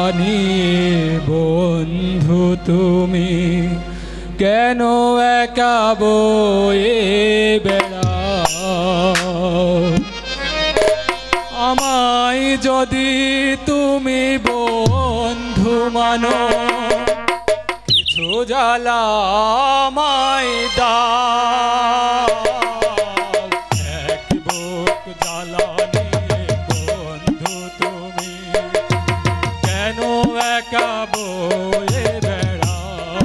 জানি বন্ধু তুমি কেন একা বয়ে বেড়াও। আমায় যদি তুমি বন্ধু মানো কিছু জ্বালা আমায় দাও। এক বুক জ্বালা নিয়ে বন্ধু তুমি কেন একা বয়ে বেড়াও।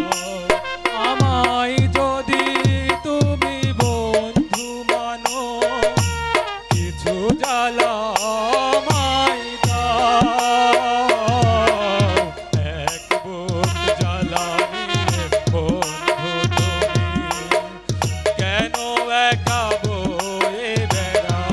আমায় যদি তুমি বন্ধু মানো কিছু জ্বালা আমায় দাও। এক বুক জ্বালা নিয়ে বন্ধু তুমি কেন একা বয়ে বেড়াও।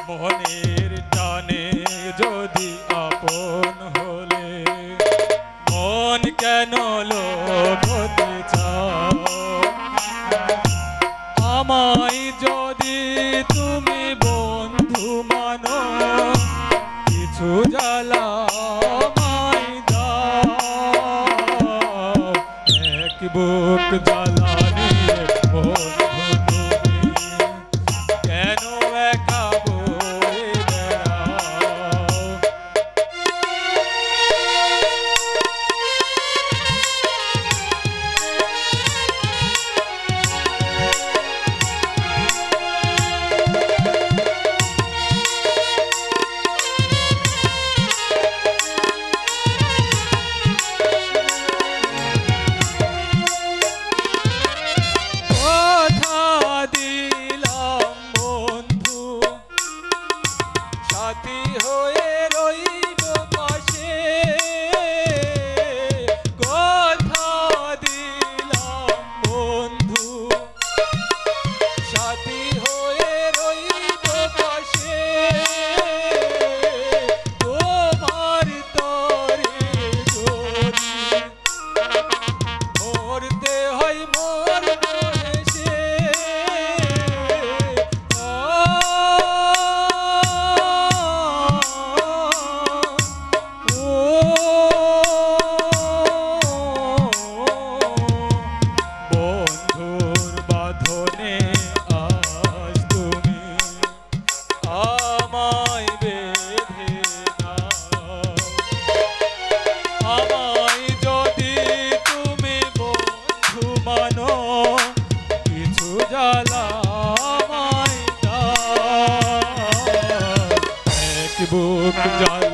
মনের টানে যদি আপন হলে মন কেন লোভ হতে চাও। আমায় যদি তুমি বন্ধু মানো কিছু জ্বালা আমায় দাও। এক বুক জ্বালা নিয়ে বন্ধু তুমি কেন একা বয়ে বেড়াও। সাথী হয়ে রইব পাশে কথা দিলাম বন্ধু। সাথী হয়ে রইব পাশে তোমার তরে যদি মরতে হয় মরব হেসে। বন্ধুর বাঁধনে আজ তুমি আমায় বেঁধে নাও। আমায় যদি তুমি বন্ধু মানো কিছু জ্বালা আমায় দাও। এক বুক জ্বালা